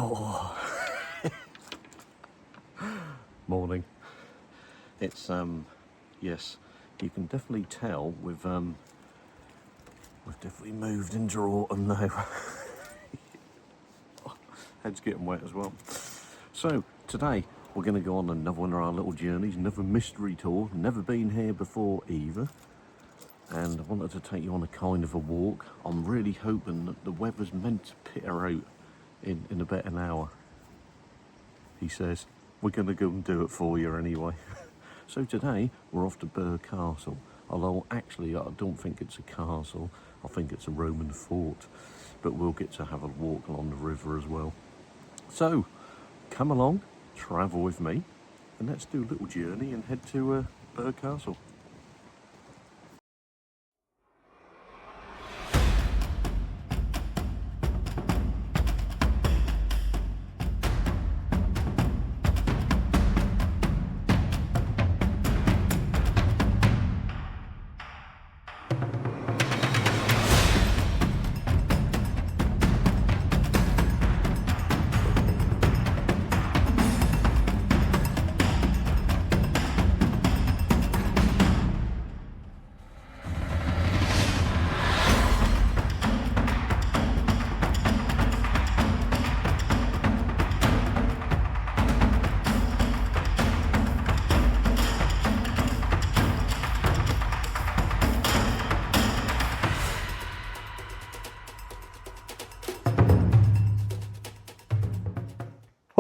Oh, morning. It's yes, you can definitely tell we've definitely moved into autumn now. Head's getting wet as well. So today we're going to go on another one of our little journeys, another mystery tour. Never been here before either, and I wanted to take you on a kind of a walk. I'm really hoping that the weather's meant to peter out in about an hour. He says we're going to go and do it for you anyway. So today we're off to Burgh Castle, although actually I don't think it's a castle, I think it's a Roman fort, but we'll get to have a walk along the river as well. So come along, travel with me, and let's do a little journey and head to Burgh Castle.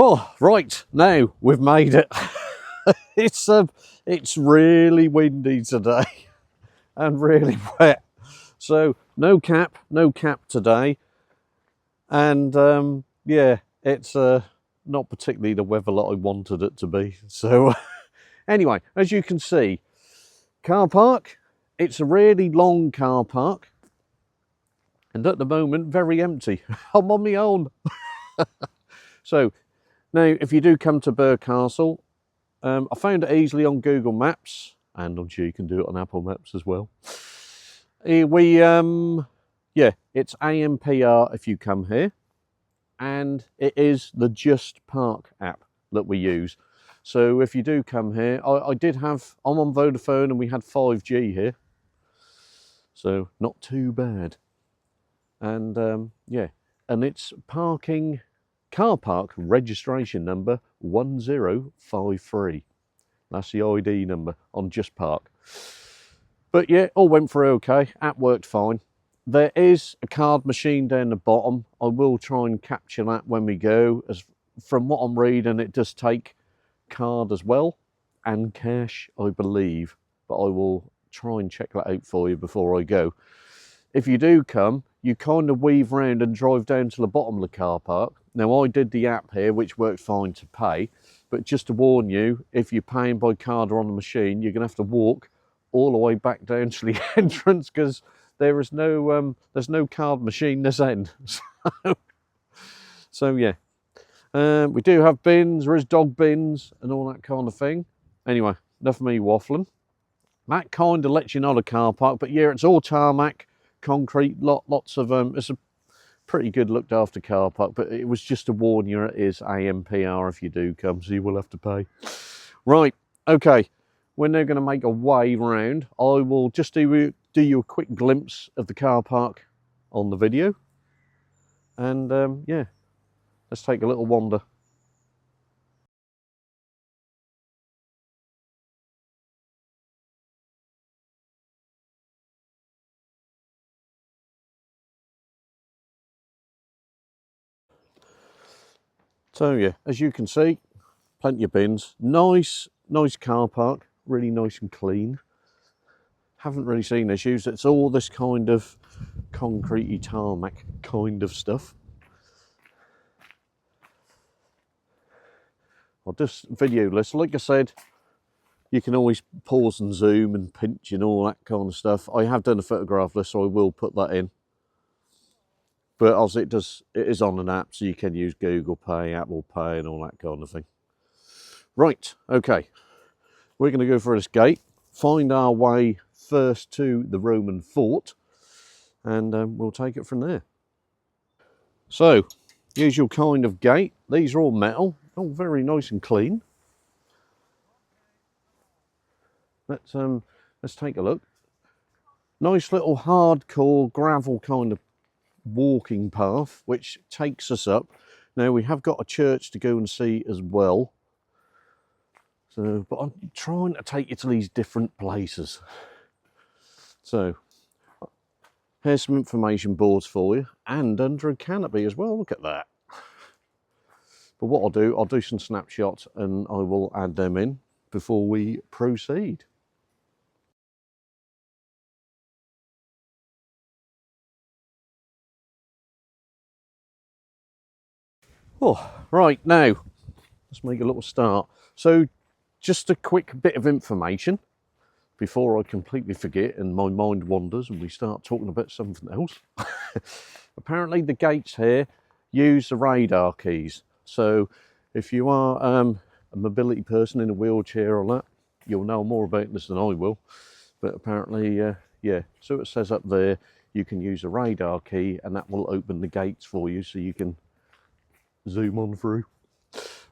Oh, right, now we've made it. It's really windy today and really wet. So no cap today. And yeah, it's not particularly the weather that I wanted it to be. So anyway, as you can see, car park, it's a really long car park. And at the moment, very empty. I'm on my own. So now, if you do come to Burgh Castle, I found it easily on Google Maps, and I'm sure you can do it on Apple Maps as well. Yeah, it's AMPR if you come here, and it is the Just Park app that we use. So if you do come here, I'm on Vodafone and we had 5G here, so not too bad. And yeah, and it's car park registration number 1053. That's the ID number on Just Park. But yeah, all went through okay. App worked fine. There is a card machine down the bottom. I will try and capture that when we go. As from what I'm reading, it does take card as well and cash, I believe. But I will try and check that out for you before I go. If you do come, you kind of weave round and drive down to the bottom of the car park. Now, I did the app here, which worked fine to pay, but just to warn you, if you're paying by card or on the machine, you're going to have to walk all the way back down to the entrance because there's no card machine this end. So yeah, we do have bins. There is dog bins and all that kind of thing. Anyway, enough of me waffling. That kind of lets you know the car park, but yeah, it's all tarmac, concrete, lots of it's a pretty good looked after car park, but it was just to warn you it is AMPR if you do come, so you will have to pay. Right, okay, we're now going to make a way round. I will just do you a quick glimpse of the car park on the video, and yeah, let's take a little wander. So yeah, as you can see, plenty of bins. Nice car park, really nice and clean. Haven't really seen issues. It's all this kind of concrete-y tarmac kind of stuff. I'll just video this. Like I said, you can always pause and zoom and pinch and all that kind of stuff. I have done a photograph list, so I will put that in. But also it is on an app, so you can use Google Pay, Apple Pay, and all that kind of thing. Right, okay. We're going to go for this gate, find our way first to the Roman fort, and we'll take it from there. So, Usual kind of gate. These are all metal, all very nice and clean. Let's take a look. Nice little hardcore gravel kind of walking path which takes us up. Now we have got a church to go and see as well. So, but I'm trying to take you to these different places. So, here's some information boards for you, and under a canopy as well. Look at that. But what I'll do some snapshots and I will add them in before we proceed. Oh, right, now, let's make a little start. So, just a quick bit of information before I completely forget and my mind wanders and we start talking about something else. Apparently the gates here use the radar keys. So if you are a mobility person in a wheelchair or that, you'll know more about this than I will. But apparently, yeah, so it says up there, you can use a radar key and that will open the gates for you so you can zoom on through.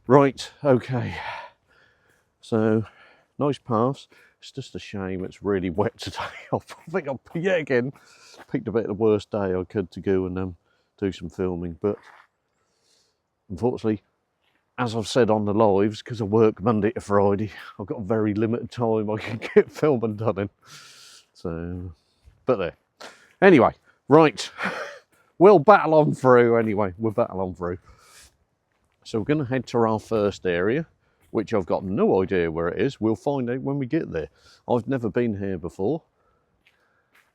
Right, okay. So, nice paths. It's just a shame it's really wet today. I think I'll, yet again, picked about the worst day I could to go and do some filming. But unfortunately, as I've said on the lives, because I work Monday to Friday, I've got a very limited time I can get filming done in. So, but there. Anyway, right. We'll battle on through anyway. We'll battle on through. So we're going to head to our first area, which I've got no idea where it is. We'll find out when we get there. I've never been here before,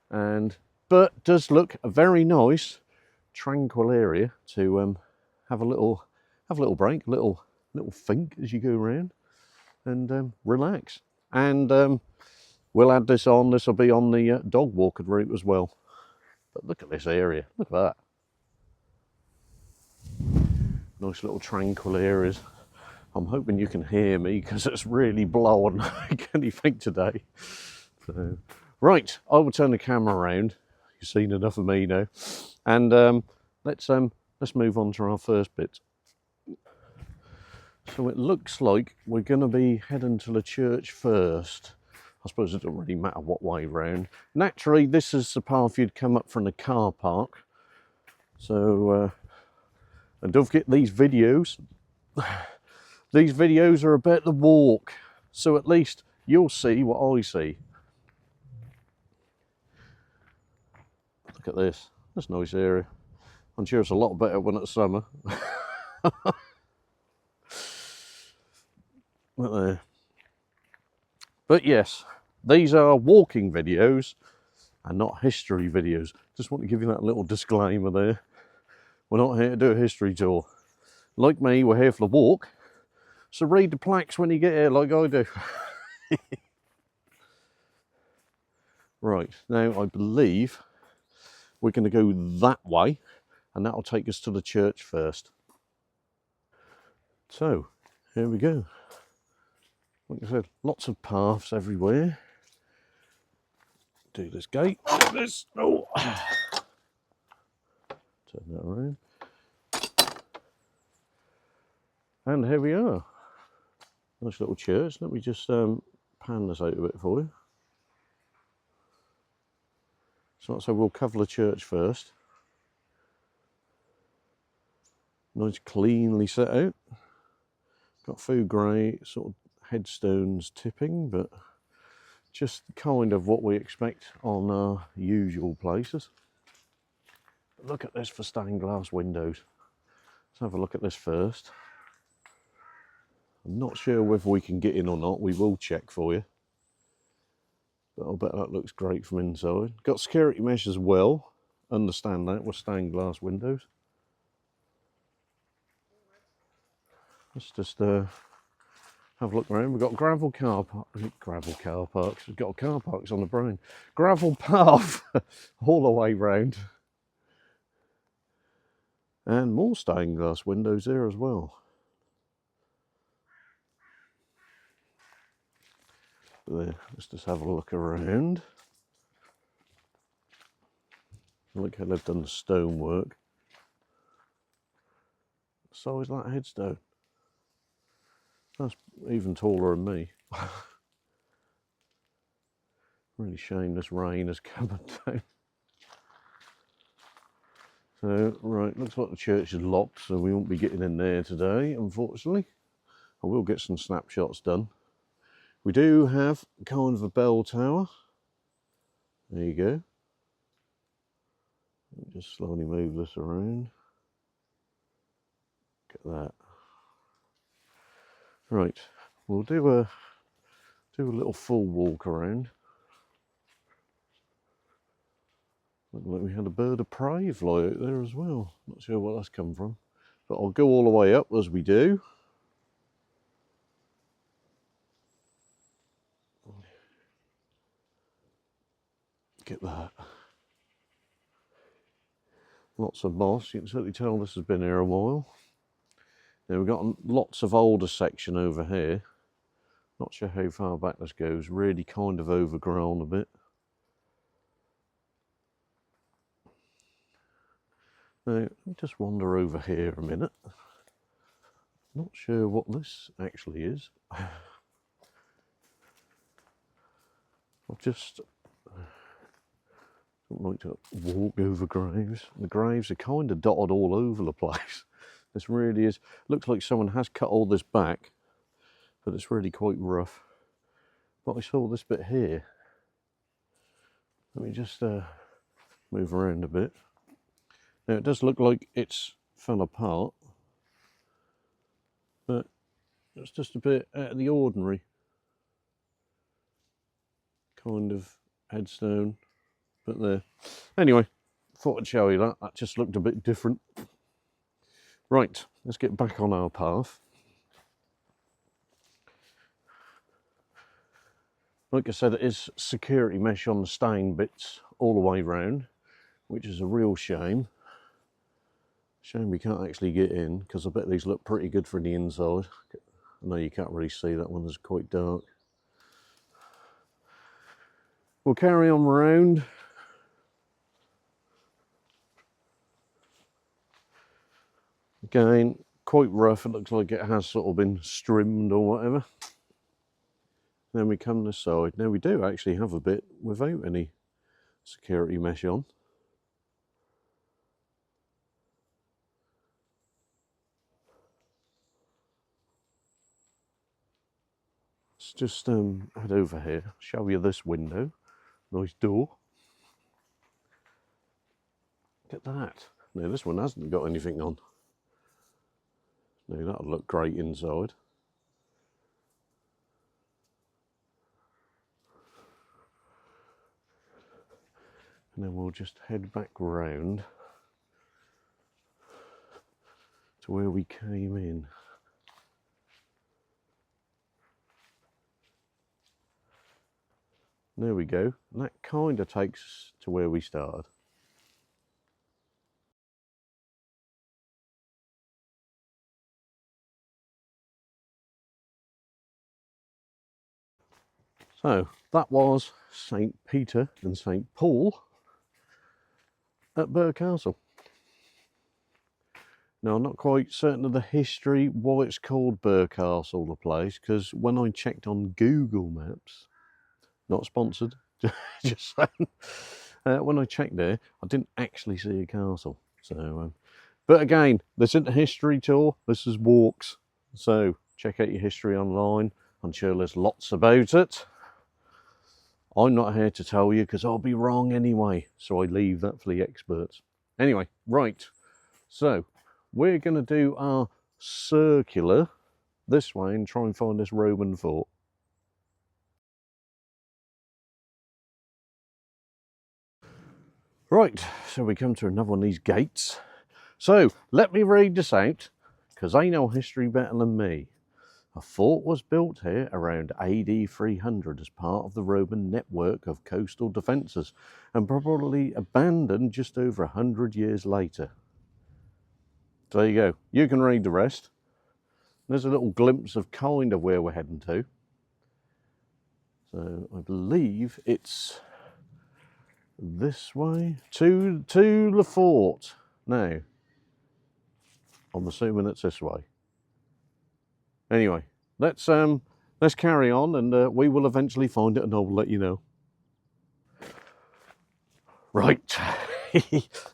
but does look a very nice, tranquil area to have a little break, a little think as you go around and relax. And we'll add this on. This will be on the dog walking route as well. But look at this area. Look at that. Nice little tranquil areas. I'm hoping you can hear me because it's really blowing like anything today. So, right, I will turn the camera around. You've seen enough of me now, and let's move on to our first bit. So it looks like we're going to be heading to the church first. I suppose it doesn't really matter what way round. Naturally, this is the path you'd come up from the car park. So, and don't forget these videos. These videos are about the walk, so at least you'll see what I see. Look at this. That's a nice area. I'm sure it's a lot better when it's summer. Look there. But yes, these are walking videos and not history videos. Just want to give you that little disclaimer there. We're not here to do a history tour. Like me, we're here for the walk. So read the plaques when you get here like I do. Right, now I believe we're going to go that way and that'll take us to the church first. So, here we go. Like I said, lots of paths everywhere. Do this gate, this, oh. Turn that around. And here we are. Nice little church. Let me just pan this out a bit for you. So we'll cover the church first. Nice cleanly set out. Got food grey, sort of headstones tipping, but just kind of what we expect on our usual places. But look at this for stained glass windows. Let's have a look at this first. I'm not sure whether we can get in or not. We will check for you. But I bet that looks great from inside. Got security mesh as well. Understand that with stained glass windows. Let's just have a look around. We've got gravel car parks. We've got car parks on the brain. Gravel path all the way round. And more stained glass windows there as well. There, let's just have a look around. Look how they've done the stonework. size of that headstone. That's even taller than me. Really shame this rain has come down. So, right, looks like the church is locked, so we won't be getting in there today, unfortunately. I will get some snapshots done. We do have kind of a bell tower. There you go. Let me just slowly move this around. Get that. Right, we'll do a little full walk around. Looked like we had a bird of prey fly out there as well. Not sure where that's come from, but I'll go all the way up as we do. Get that. Lots of moss. You can certainly tell this has been here a while. Now we've got lots of older section over here. Not sure how far back this goes. Really kind of overgrown a bit. Now, let me just wander over here a minute. Not sure what this actually is. I'll just don't like to walk over graves. The graves are kind of dotted all over the place. This really is. Looks like someone has cut all this back, but it's really quite rough. But I saw this bit here. Let me just move around a bit. Now it does look like it's fell apart, but it's just a bit out of the ordinary kind of headstone. But there. Anyway, thought I'd show you that. That just looked a bit different. Right, let's get back on our path. Like I said, it is security mesh on the stain bits all the way round, which is a real shame. Shame we can't actually get in, because I bet these look pretty good for the inside. I know you can't really see that one, it's quite dark. We'll carry on round. Again, quite rough. It looks like it has sort of been strimmed or whatever. Then we come this side. Now we do actually have a bit without any security mesh on. Let's just head over here, show you this window. Nice door. Look at that. Now this one hasn't got anything on. Now that'll look great inside. And then we'll just head back round to where we came in. There we go. And that kind of takes us to where we started. So that was St. Peter and St. Paul at Burgh Castle. Now, I'm not quite certain of the history, why it's called Burgh Castle, the place, because when I checked on Google Maps, not sponsored, just saying, when I checked there, I didn't actually see a castle. So, but again, this isn't a history tour, this is walks. So check out your history online. I'm sure there's lots about it. I'm not here to tell you because I'll be wrong anyway, so I leave that for the experts. Anyway, right, so we're going to do our circular this way and try and find this Roman fort. Right, so we come to another one of these gates. So let me read this out because they know history better than me. A fort was built here around AD 300 as part of the Roman network of coastal defences and probably abandoned just over 100 years later. So there you go. You can read the rest. There's a little glimpse of kind of where we're heading to. So I believe it's this way to the fort. Now, I'm assuming it's this way. Anyway, let's carry on, and we will eventually find it, and I'll let you know. Right,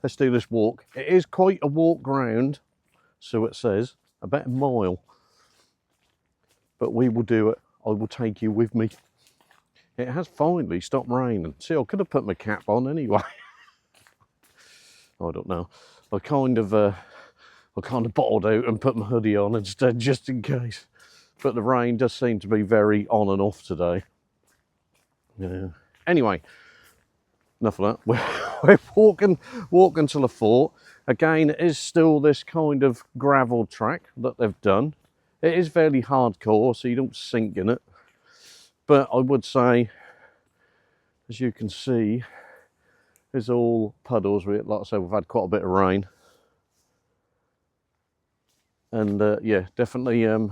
let's do this walk. It is quite a walk round, so it says, about a mile. But we will do it. I will take you with me. It has finally stopped raining. See, I could have put my cap on anyway. I don't know. I kind of bottled out and put my hoodie on instead, just in case. But the rain does seem to be very on and off today. Yeah. Anyway, enough of that. We're walking to the fort. Again, it is still this kind of gravel track that they've done. It is fairly hardcore, so you don't sink in it. But I would say, as you can see, it's all puddles. Like I said, we've had quite a bit of rain. And yeah, definitely, I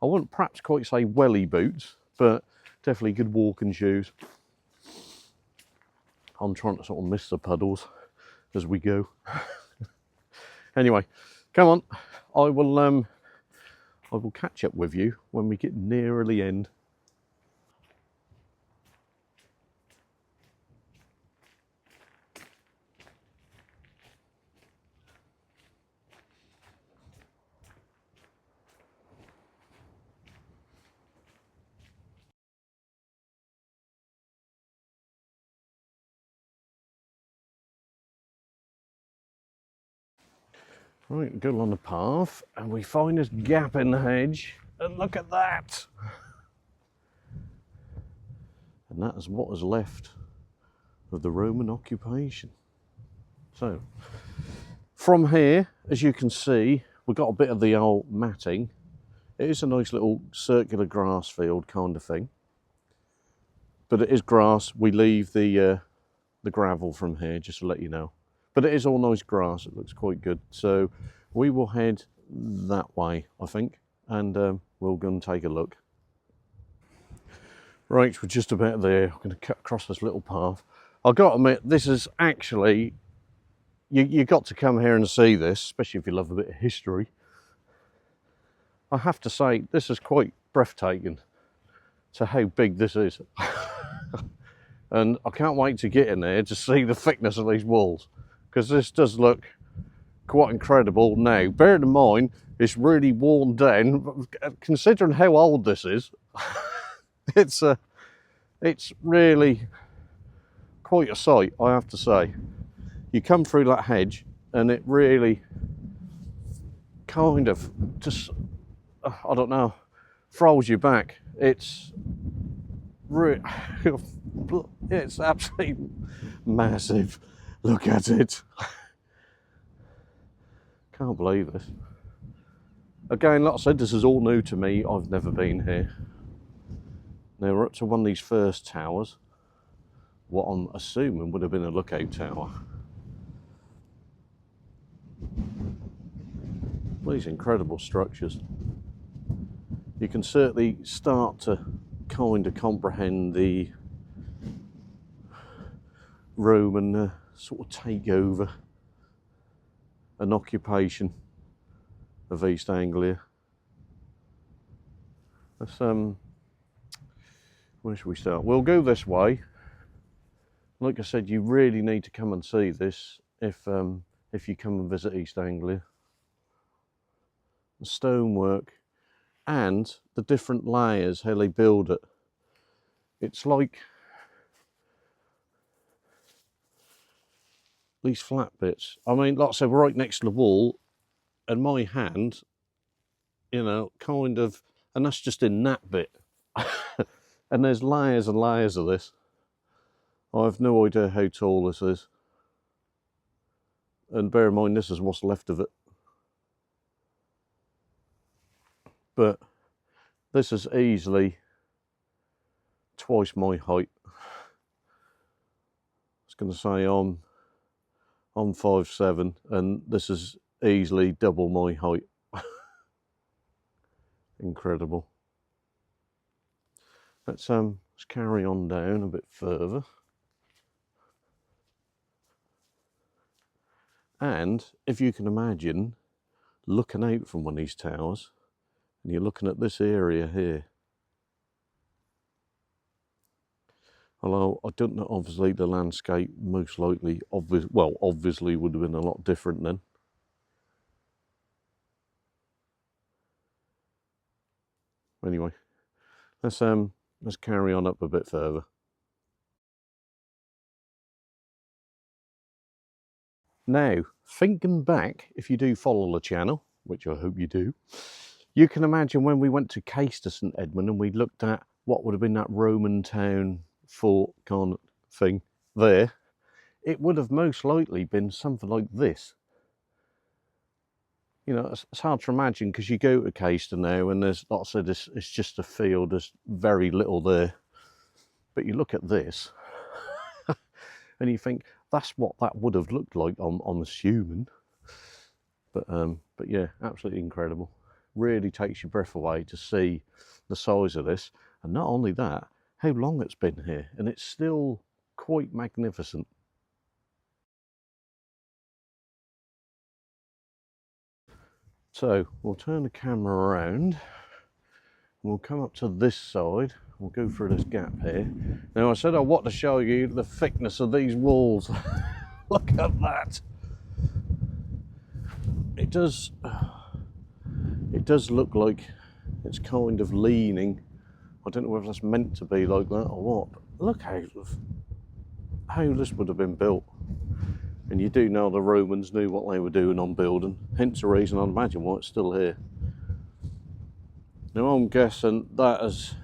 wouldn't perhaps quite say welly boots, but definitely good walking shoes. I'm trying to sort of miss the puddles as we go. Anyway, come on. I will catch up with you when we get nearer the end. Right, go along the path, and we find this gap in the hedge, and look at that! And that is what is left of the Roman occupation. So, from here, as you can see, we've got a bit of the old matting. It is a nice little circular grass field kind of thing. But it is grass. We leave the gravel from here, just to let you know. But it is all nice grass. It looks quite good. So we will head that way, I think, and we'll go and take a look. Right, we're just about there. I'm going to cut across this little path. I've got to admit, this is actually, you got to come here and see this, especially if you love a bit of history. I have to say, this is quite breathtaking to how big this is. And I can't wait to get in there to see the thickness of these walls, because this does look quite incredible now. Bear in mind, it's really worn down. Considering how old this is, it's really quite a sight, I have to say. You come through that hedge, and it really kind of just, I don't know, throws you back. It's absolutely massive. Look at it. Can't believe this. Again, like I said, this is all new to me. I've never been here. Now we're up to one of these first towers, what I'm assuming would have been a lookout tower. These incredible structures. You can certainly start to kind of comprehend the Roman sort of takeover and occupation of East Anglia. Let's where should we start? We'll go this way. Like I said, you really need to come and see this if you come and visit East Anglia. The stonework and the different layers, how they build it. It's like these flat bits. I mean, like I said, we're right next to the wall, and my hand, you know, kind of, and that's just in that bit. And there's layers and layers of this. I have no idea how tall this is. And bear in mind, this is what's left of it. But this is easily twice my height. I was going to say I'm 5'7", and this is easily double my height. Incredible. Let's carry on down a bit further. And if you can imagine, looking out from one of these towers, and you're looking at this area here. Although I don't know, obviously the landscape most likely, obviously would have been a lot different then. Anyway, let's carry on up a bit further. Now, thinking back, if you do follow the channel, which I hope you do, you can imagine when we went to Caister St Edmund and we looked at what would have been that Roman town fort kind of thing there, it would have most likely been something like this. You know, it's hard to imagine because you go to Caister now and there's, like I said, it's just a field, there's very little there. But you look at this and you think that's what that would have looked like, I'm assuming. But yeah, absolutely incredible. Really takes your breath away to see the size of this. And not only that, how long it's been here, and it's still quite magnificent. So we'll turn the camera around, and we'll come up to this side. We'll go through this gap here. Now I said I want to show you the thickness of these walls. Look at that. It does look like it's kind of leaning. I don't know whether that's meant to be like that or what, but look how this would have been built. And you do know the Romans knew what they were doing on building, hence the reason I'd imagine why it's still here. Now I'm guessing that is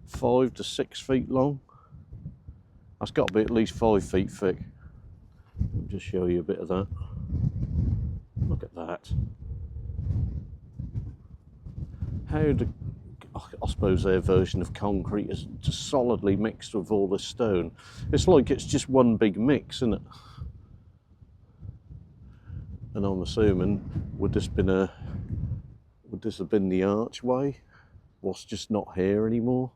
5 to 6 feet long. That's got to be at least 5 feet thick. I'll just show you a bit of that. Look at that. I suppose their version of concrete is just solidly mixed with all this stone. It's like it's just one big mix, isn't it? And I'm assuming, would this have been the archway? What's just not here anymore?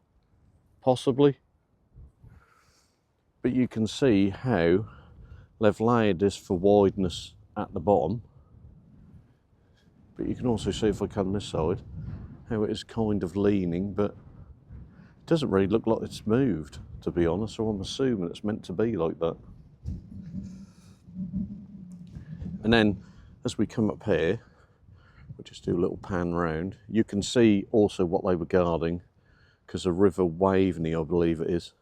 Possibly. But you can see how they've laid this for wideness at the bottom. But you can also see, if I come this side, how it is kind of leaning, but it doesn't really look like it's moved, to be honest, so I'm assuming it's meant to be like that. And then as we come up here, we'll just do a little pan round, you can see also what they were guarding, because the River Waveney, I believe it is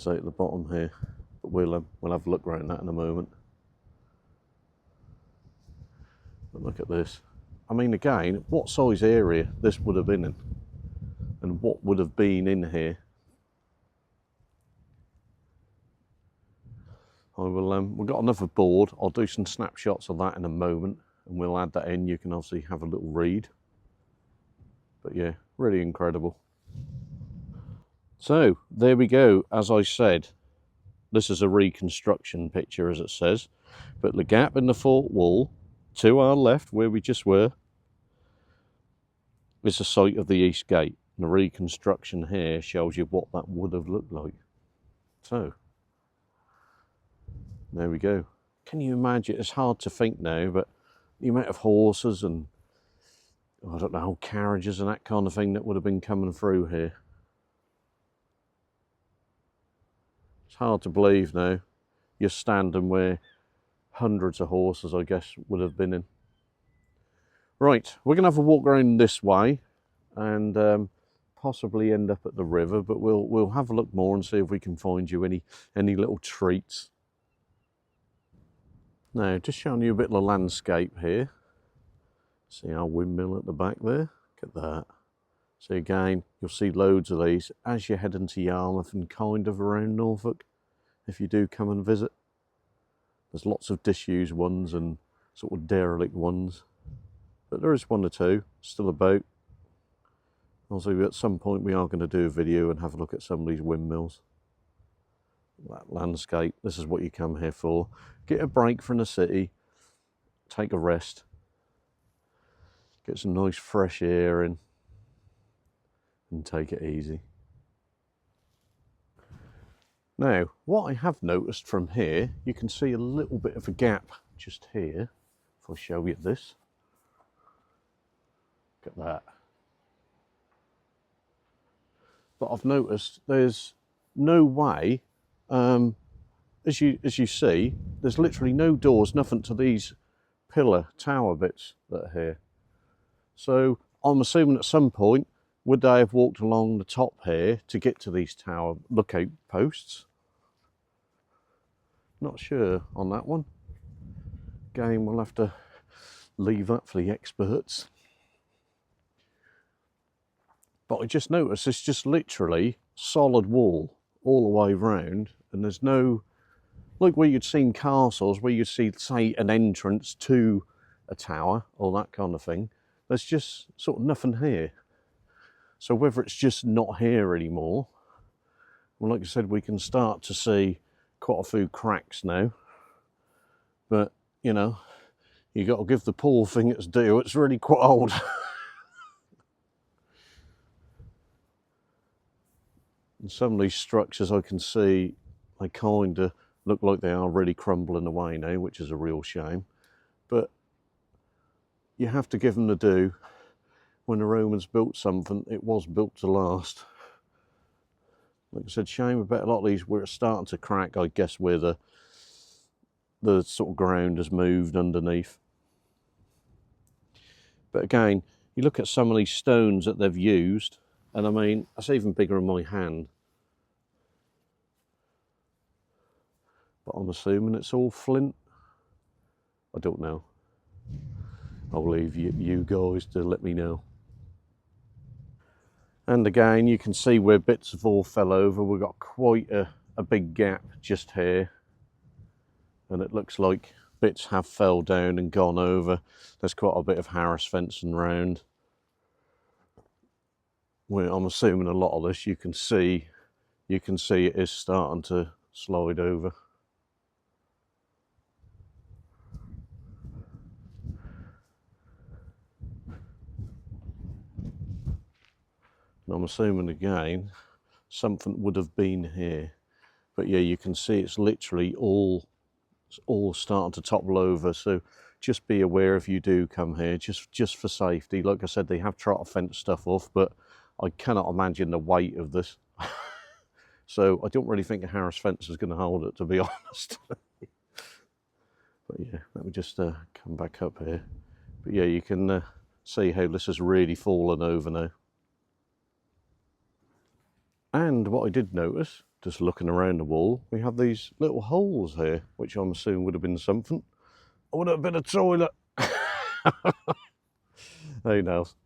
out at the bottom here. But we'll have a look around that in a moment. But look at this. I mean, again, what size area this would have been in, and what would have been in here. We've got another board. I'll do some snapshots of that in a moment, and we'll add that in. You can obviously have a little read. But yeah, really incredible. So there we go. As I said, this is a reconstruction picture, as it says, but the gap in the fort wall to our left, where we just were, is the site of the east gate. And the reconstruction here shows you what that would have looked like. So there we go. Can you imagine? It's hard to think now, but the amount of horses and, I don't know, carriages and that kind of thing that would have been coming through here. It's hard to believe now. You're standing where hundreds of horses, I guess, would have been in. Right, we're going to have a walk around this way and possibly end up at the river, but we'll have a look more and see if we can find you any little treats. Now, just showing you a bit of the landscape here. See our windmill at the back there? Look at that. So again, you'll see loads of these as you head into Yarmouth and kind of around Norfolk, if you do come and visit. There's lots of disused ones and sort of derelict ones, but there is one or two still about. Also, at some point we are going to do a video and have a look at some of these windmills. That landscape, this is what you come here for. Get a break from the city, take a rest, get some nice fresh air in, and take it easy. Now, what I have noticed from here, you can see a little bit of a gap just here. If I show you this, Look at that. But I've noticed there's no way, as you see, there's literally no doors, nothing to these pillar tower bits that are here. So I'm assuming at some point, would they have walked along the top here to get to these tower lookout posts? Not sure on that one. Again, we'll have to leave that for the experts. But I just noticed it's just literally solid wall all the way round, and there's no, like where you'd seen castles, where you'd see, say, an entrance to a tower or that kind of thing. There's just sort of nothing here. So whether it's just not here anymore, well, like I said, we can start to see quite a few cracks now. But, you know, you got to give the poor thing its due. It's really quite old. And some of these structures I can see, they kind of look like they are really crumbling away now, which is a real shame. But you have to give them the due. When the Romans built something, it was built to last. Like I said, shame about a lot of these where it's starting to crack, I guess, where the sort of ground has moved underneath. But again, you look at some of these stones that they've used, and I mean, that's even bigger in my hand. But I'm assuming it's all flint. I don't know. I'll leave you guys to let me know. And again, you can see where bits have all fell over. We've got quite a big gap just here. And it looks like bits have fell down and gone over. There's quite a bit of Harris fencing round. Where I'm assuming a lot of this you can see it is starting to slide over. And I'm assuming again something would have been here. But yeah, you can see it's literally all starting to topple over. So just be aware if you do come here, just for safety. Like I said, they have tried to fence stuff off, but I cannot imagine the weight of this. So I don't really think a Harris fence is going to hold it, to be honest. But yeah, let me just come back up here. But yeah, you can see how this has really fallen over now. And what I did notice, just looking around the wall, we have these little holes here, which I'm assuming would have been something. Or would have been a toilet. Who knows?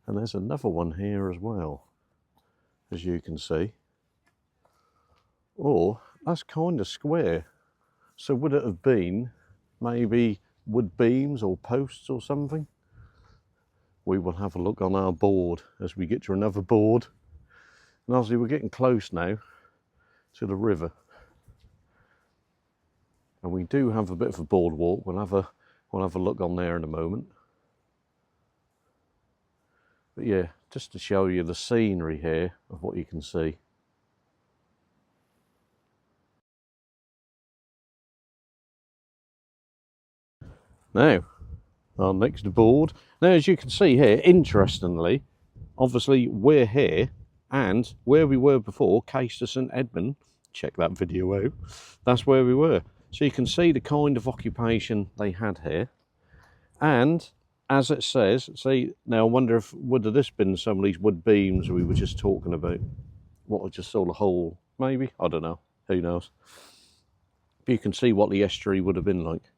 And there's another one here as well, as you can see. Or that's kind of square. So would it have been maybe wood beams or posts or something? We will have a look on our board as we get to another board. And obviously we're getting close now to the river. And we do have a bit of a boardwalk. We'll have a look on there in a moment. But yeah, just to show you the scenery here of what you can see. Now, our next board. Now, as you can see here, interestingly, obviously we're here, and where we were before, Caister St Edmund, check that video out, that's where we were. So you can see the kind of occupation they had here. And as it says, see, now I wonder if would have this been some of these wood beams we were just talking about. What I just saw the hole, maybe? I don't know, who knows. But you can see what the estuary would have been like.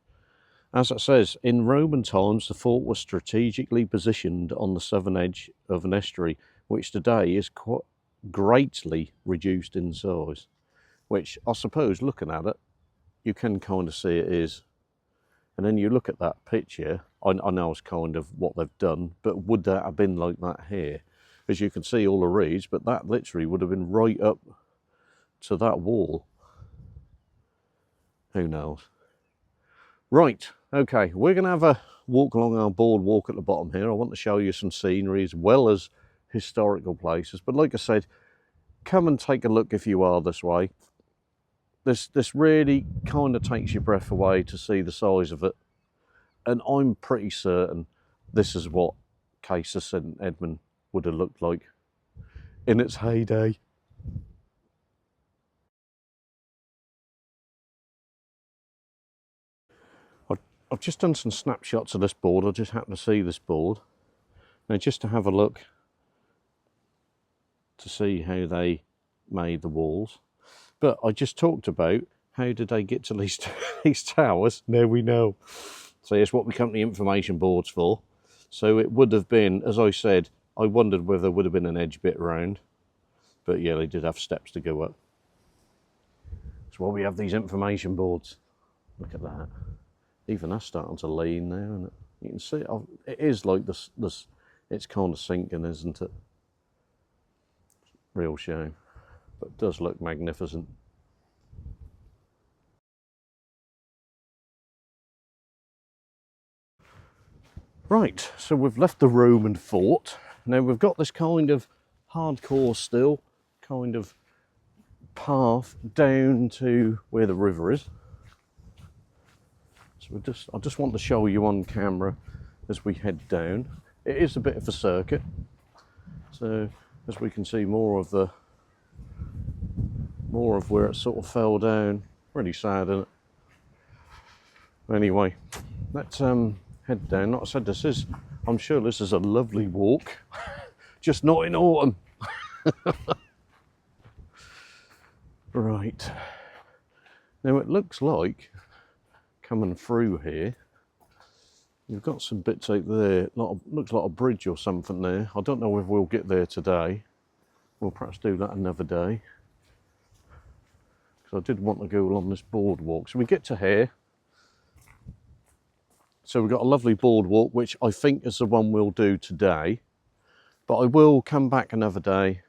As it says, in Roman times, the fort was strategically positioned on the southern edge of an estuary, which today is quite greatly reduced in size. Which, I suppose, looking at it, you can kind of see it is. And then you look at that picture, I know it's kind of what they've done, but would that have been like that here? As you can see all the reeds, but that literally would have been right up to that wall. Who knows? Right, okay, we're going to have a walk along our boardwalk at the bottom here. I want to show you some scenery as well as historical places. But like I said, come and take a look if you are this way. This really kind of takes your breath away to see the size of it. And I'm pretty certain this is what case of St Edmund would have looked like in its heyday. I've just done some snapshots of this board. I just happened to see this board. Now, just to have a look to see how they made the walls. But I just talked about how did they get to these towers. Now we know. So it's what we come to the information boards for. So it would have been, as I said, I wondered whether there would have been an edge bit around. But yeah, they did have steps to go up. That's why we have these information boards. Look at that. Even that's starting to lean now, isn't it? You can see it is like this. It's kind of sinking, isn't it? Real shame, but it does look magnificent. Right, so we've left the Roman fort. Now we've got this kind of hardcore still, kind of path down to where the river is. So I just want to show you on camera as we head down. It is a bit of a circuit, so as we can see more of where it sort of fell down. Really sad, isn't it? Anyway, let's head down. Like I said, I'm sure this is a lovely walk, just not in autumn. Right, now it looks like coming through here, you've got some bits out there. Looks like a bridge or something there. I don't know if we'll get there today. We'll perhaps do that another day. Because I did want to go along this boardwalk. So we get to here. So we've got a lovely boardwalk, which I think is the one we'll do today. But I will come back another day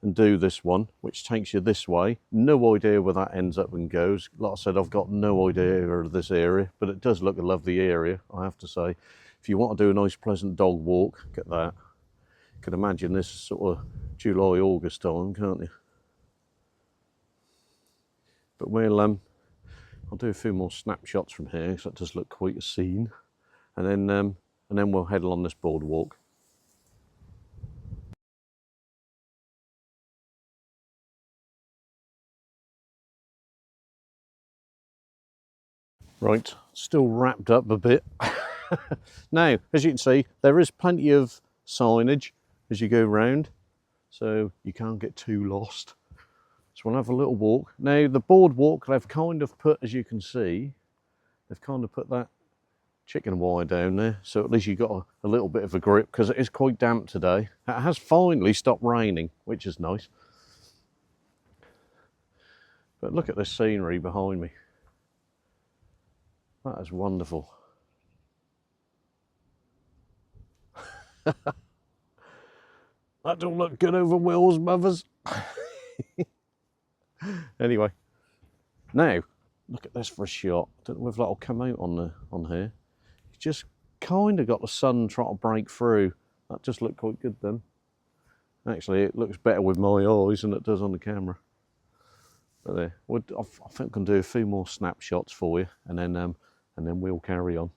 and do this one, which takes you this way. No idea where that ends up and goes. Like I said, I've got no idea of this area, but it does look a lovely area, I have to say. If you want to do a nice pleasant dog walk, get that. You can imagine this sort of July, August time, can't you? But I'll do a few more snapshots from here, because that does look quite a scene. And then we'll head along this boardwalk. Right, still wrapped up a bit. Now, as you can see, there is plenty of signage as you go round, so you can't get too lost. So we'll have a little walk. Now, the boardwalk, they've kind of put, as you can see, they've kind of put that chicken wire down there, so at least you've got a little bit of a grip, because it is quite damp today. It has finally stopped raining, which is nice. But look at the scenery behind me. That is wonderful. That don't look good over Will's mothers. Anyway, now look at this for a shot. I don't know if that'll come out on here. You just kind of got the sun trying to break through. That just looked quite good then. Actually, it looks better with my eyes than it does on the camera. But there, I think I can do a few more snapshots for you, and then we'll carry on.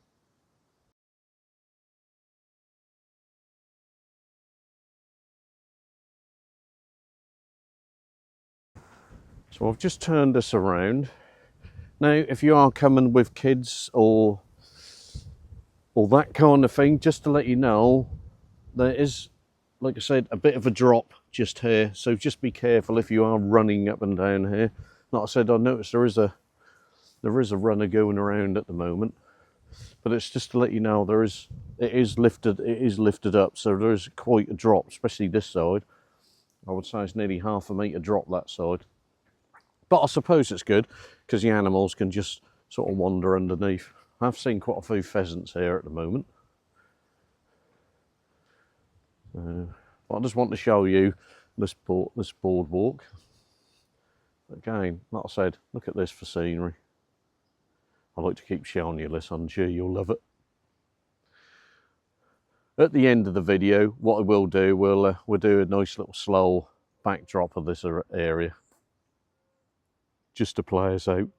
So I've just turned this around. Now, if you are coming with kids or that kind of thing, just to let you know, there is, like I said, a bit of a drop just here. So just be careful if you are running up and down here. Like I said, I noticed there is a runner going around at the moment, but it's just to let you know it is lifted up, so there is quite a drop, especially this side. I would say it's nearly half a metre drop that side. But I suppose it's good because the animals can just sort of wander underneath. I've seen quite a few pheasants here at the moment. I just want to show you this boardwalk. Again, like I said, look at this for scenery. I like to keep showing you this, I'm sure you'll love it. At the end of the video, what I will do, we'll do a nice little slow backdrop of this area, just to play us out.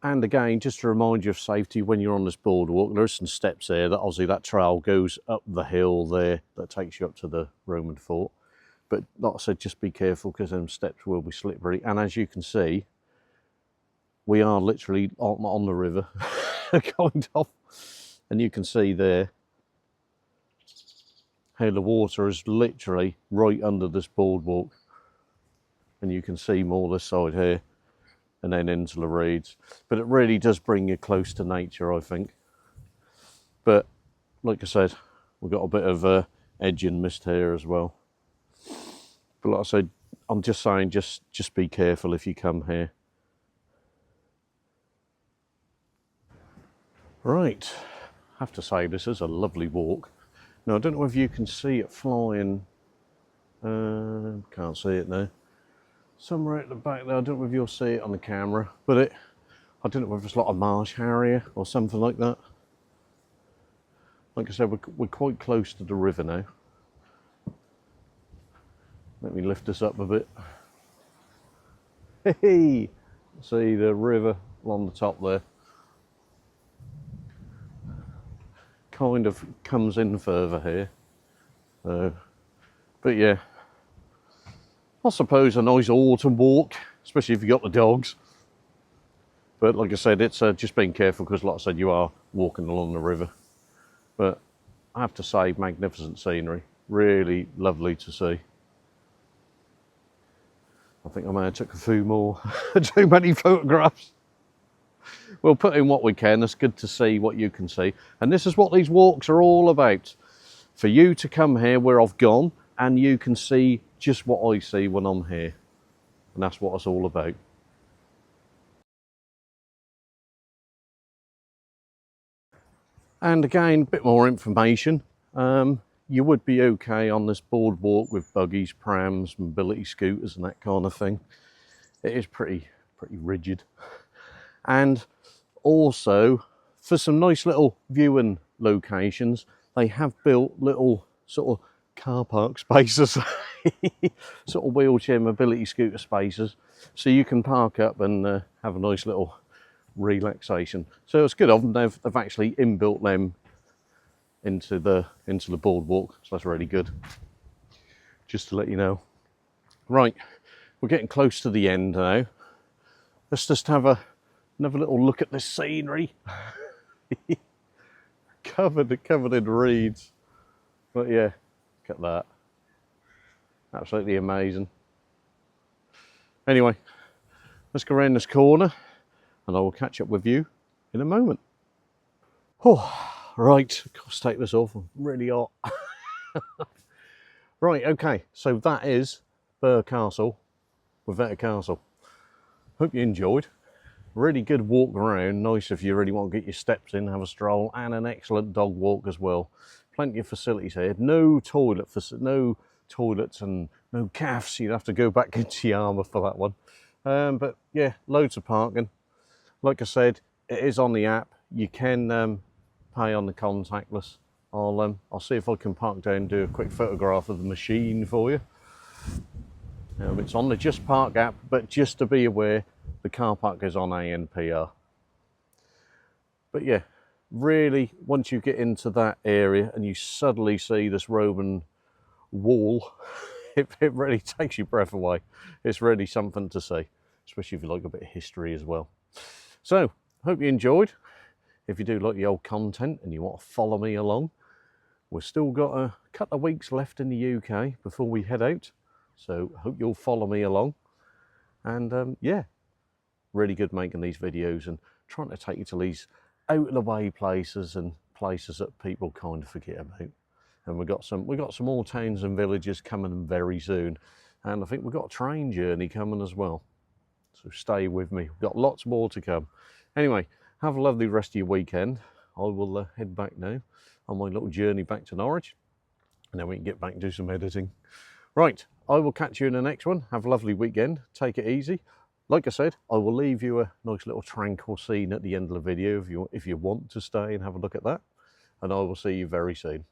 And again, just to remind you of safety when you're on this boardwalk, there are some steps there that obviously that trail goes up the hill there that takes you up to the Roman fort. But like I said, just be careful because them steps will be slippery. And as you can see, we are literally on the river, kind of. And you can see there how the water is literally right under this boardwalk. And you can see more this side here and then into the reeds. But it really does bring you close to nature, I think. But like I said, we've got a bit of edge and mist here as well. But like I said, I'm just saying, just be careful if you come here. Right, I have to say this is a lovely walk. Now I don't know if you can see it flying. Can't see it now. Somewhere at the back there, I don't know if you'll see it on the camera, but I don't know if it's like a marsh harrier or something like that. Like I said, we're quite close to the river now. Let me lift this up a bit. Hey, see the river along the top there. Kind of comes in further here. But yeah, I suppose a nice autumn walk, especially if you've got the dogs. But like I said, it's just being careful because like I said, you are walking along the river. But I have to say, magnificent scenery. Really lovely to see. I think I may have took a few more, too many photographs. We'll put in what we can. It's good to see what you can see. And this is what these walks are all about. For you to come here where I've gone and you can see just what I see when I'm here. And that's what it's all about. And again, a bit more information. You would be okay on this boardwalk with buggies, prams, mobility scooters and that kind of thing. It is pretty rigid. And also, for some nice little viewing locations, they have built little sort of car park spaces, sort of wheelchair mobility scooter spaces, so you can park up and have a nice little relaxation. So it's good of them. They've actually inbuilt them into the boardwalk, so that's really good. Just to let you know. Right, we're getting close to the end now. Let's just have another little look at this scenery. covered in reeds. But yeah, look at that. Absolutely amazing. Anyway, let's go around this corner and I will catch up with you in a moment. Oh, right, of course, take this off. I'm really hot. Right, okay, so that is Burgh Castle, Waveney Castle. Hope you enjoyed. Really good walk around, nice if you really want to get your steps in, have a stroll, and an excellent dog walk as well. Plenty of facilities here. No toilets and no calves. You'd have to go back into Yarmouth for that one. But yeah, loads of parking. Like I said, it is on the app. You can pay on the contactless. I'll see if I can park down and do a quick photograph of the machine for you. It's on the Just Park app, but just to be aware, the car park is on ANPR. But yeah, really, once you get into that area and you suddenly see this Roman wall, it really takes your breath away. It's really something to see, especially if you like a bit of history as well. So, hope you enjoyed. If you do like the old content and you want to follow me along, we've still got a couple of weeks left in the UK before we head out. So, hope you'll follow me along. And yeah, really good making these videos and trying to take you to these out of the way places and places that people kind of forget about. And we've got some more towns and villages coming very soon, and I think we've got a train journey coming as well, so stay with me. We've got lots more to come. Anyway, have a lovely rest of your weekend. I will head back now on my little journey back to Norwich, and then we can get back and do some editing. Right, I will catch you in the next one. Have a lovely weekend. Take it easy. Like I said, I will leave you a nice little tranquil scene at the end of the video if you want to stay and have a look at that. And I will see you very soon.